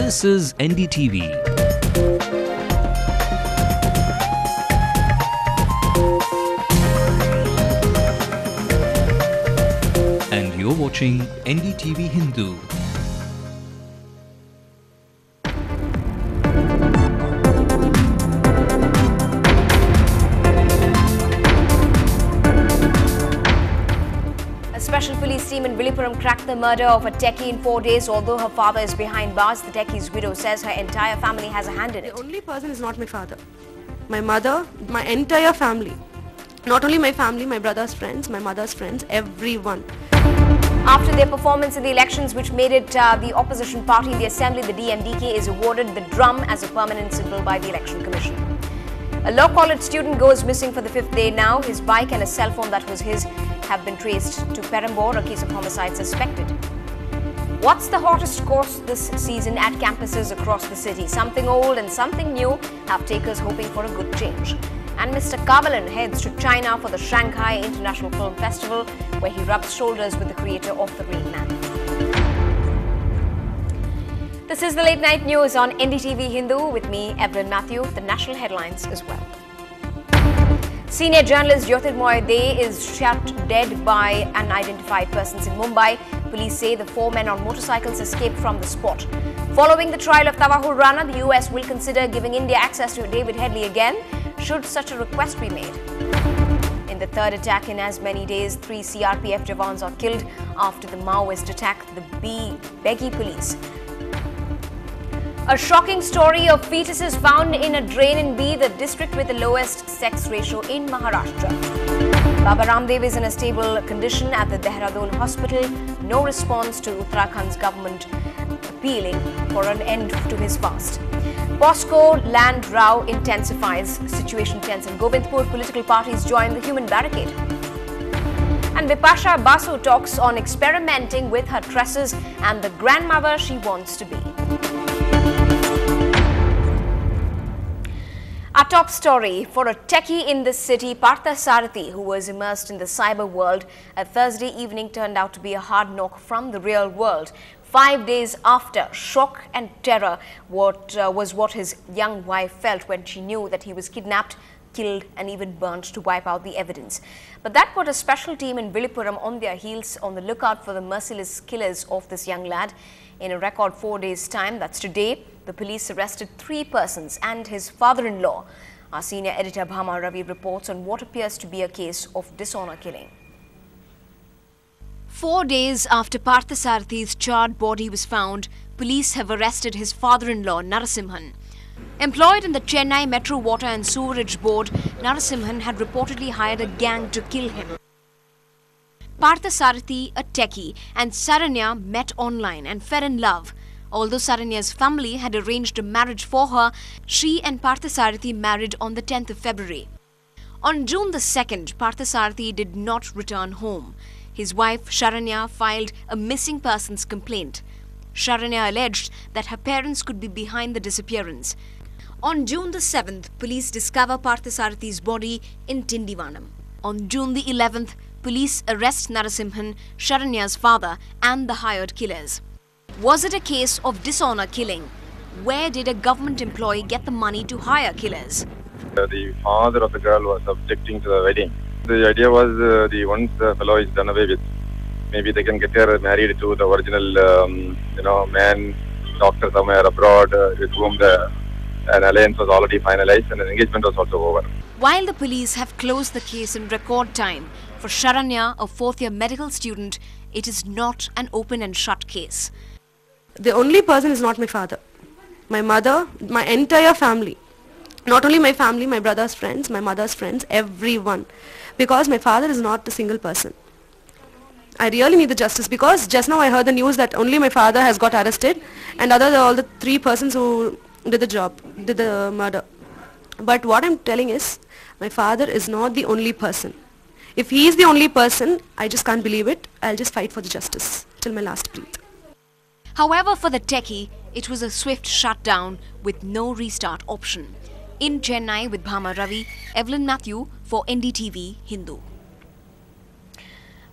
This is NDTV. And you're watching NDTV Hindu. A special police team in Villupuram cracked the murder of a techie in 4 days. Although her father is behind bars, the techie's widow says her entire family has a hand in it. The only person is not my father. My mother, my entire family. Not only my family, my brother's friends, my mother's friends, everyone. After their performance in the elections, which made it the opposition party in the assembly, the DMDK is awarded the drum as a permanent symbol by the Election Commission. A law college student goes missing for the 5th day now. His bike and a cell phone that was his have been traced to Perambur, a case of homicide suspected. What's the hottest course this season at campuses across the city? Something old and something new have takers hoping for a good change. And Mr. Kavalan heads to China for the Shanghai International Film Festival, where he rubs shoulders with the creator of The Rain Man. This is the Late Night News on NDTV Hindu with me, Evelyn Matthew. The national headlines as well. Senior journalist Jyotirmoy De is shot dead by unidentified persons in Mumbai. Police say the 4 men on motorcycles escaped from the spot. Following the trial of Tawahul Rana, the US will consider giving India access to David Headley again, should such a request be made. In the third attack in as many days, 3 CRPF Jawans are killed after the Maoist attacked the Beghi police. A shocking story of fetuses found in a drain in B, the district with the lowest sex ratio in Maharashtra. Baba Ramdev is in a stable condition at the Dehradun hospital. No response to Uttarakhand's government appealing for an end to his fast. POSCO land row intensifies. Situation tense in Govindpur. Political parties join the human barricade. And Bipasha Basu talks on experimenting with her tresses and the grandmother she wants to be. Our top story: for a techie in the city, Partha Sarathi, who was immersed in the cyber world, a Thursday evening turned out to be a hard knock from the real world. 5 days after, shock and terror was what his young wife felt when she knew that he was kidnapped, killed and even burnt to wipe out the evidence. But that put a special team in Villupuram on their heels, on the lookout for the merciless killers of this young lad. In a record 4 days' time, that's today, the police arrested 3 persons and his father-in-law. Our senior editor Bhama Ravi reports on what appears to be a case of dishonor killing. 4 days after Partha Sarathi's charred body was found, police have arrested his father-in-law Narasimhan. Employed in the Chennai Metro Water and Sewerage Board, Narasimhan had reportedly hired a gang to kill him. Partha Sarathi, a techie, and Saranya met online and fell in love. Although Saranya's family had arranged a marriage for her, she and Partha Sarathi married on the 10th of February. On June the 2nd, Partha Sarathi did not return home. His wife, Sharanya, filed a missing persons complaint. Sharanya alleged that her parents could be behind the disappearance. On June the 7th, police discover Partha Sarathi's body in Tindivanam. On June the 11th, police arrest Narasimhan, Sharanya's father, and the hired killers. Was it a case of dishonor killing? Where did a government employee get the money to hire killers? The father of the girl was objecting to the wedding. The idea was once the fellow is done away with, maybe they can get her married to the original, man, doctor somewhere abroad with whom an alliance was already finalized and an engagement was also over. While the police have closed the case in record time, for Sharanya, a 4th-year medical student, it is not an open and shut case. The only person is not my father. My mother, my entire family. Not only my family, my brother's friends, my mother's friends, everyone. Because my father is not a single person. I really need the justice, because just now I heard the news that only my father has got arrested and all the 3 persons who did the murder. But what I'm telling is, my father is not the only person. If he is the only person, I just can't believe it. I'll just fight for the justice till my last breath. However, for the techie, it was a swift shutdown with no restart option. In Chennai with Bhama Ravi, Evelyn Matthew for NDTV Hindu.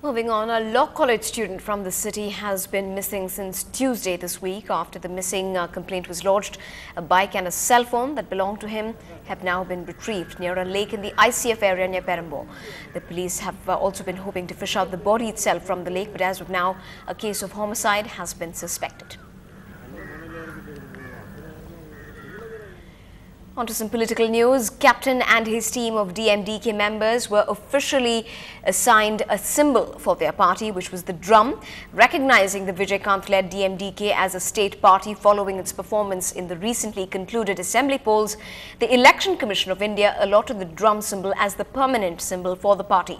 Moving on, a law college student from the city has been missing since Tuesday this week. After the missing complaint was lodged, a bike and a cell phone that belonged to him have now been retrieved near a lake in the ICF area near Perambur. The police have also been hoping to fish out the body itself from the lake, but as of now, a case of homicide has been suspected. On to some political news. Captain and his team of DMDK members were officially assigned a symbol for their party, which was the drum, recognizing the Vijaykanth-led DMDK as a state party following its performance in the recently concluded assembly polls. The Election Commission of India allotted the drum symbol as the permanent symbol for the party.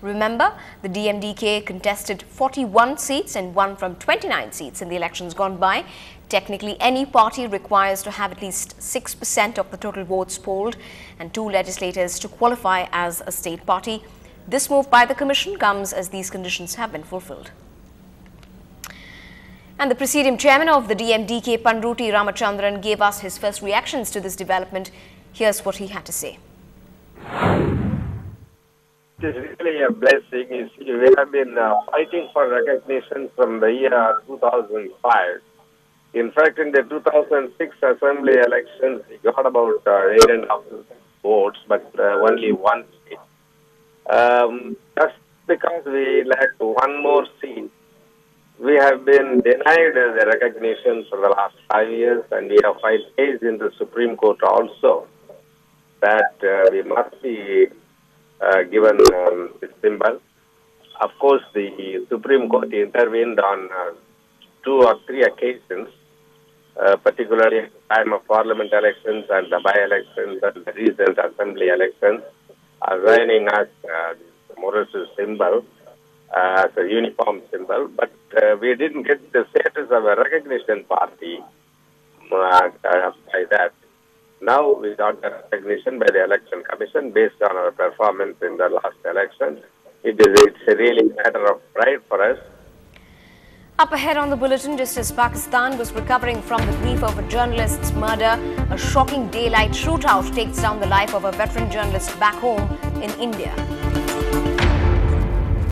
Remember, the DMDK contested 41 seats and won from 29 seats in the elections gone by. Technically, any party requires to have at least 6% of the total votes polled and 2 legislators to qualify as a state party. This move by the Commission comes as these conditions have been fulfilled. And the Presidium Chairman of the DMDK, Panruti Ramachandran, gave us his first reactions to this development. Here's what he had to say. It is really a blessing. You see, we have been fighting for recognition from the year 2005. In fact, in the 2006 assembly elections, we got about 8.5 votes, but only 1 seat. Just because we lacked 1 more seat, we have been denied the recognition for the last 5 years, and we have filed case in the Supreme Court also that we must be given this symbol. Of course, the Supreme Court intervened on 2 or 3 occasions, particularly at the time of parliament elections and the by-elections and the recent assembly elections, assigning us the Morris's symbol as a uniform symbol, but we didn't get the status of a recognition party by that. Now we got the recognition by the Election Commission based on our performance in the last election. It's a really matter of pride for us. Up ahead on the bulletin, just as Pakistan was recovering from the grief of a journalist's murder, a shocking daylight shootout takes down the life of a veteran journalist back home in India.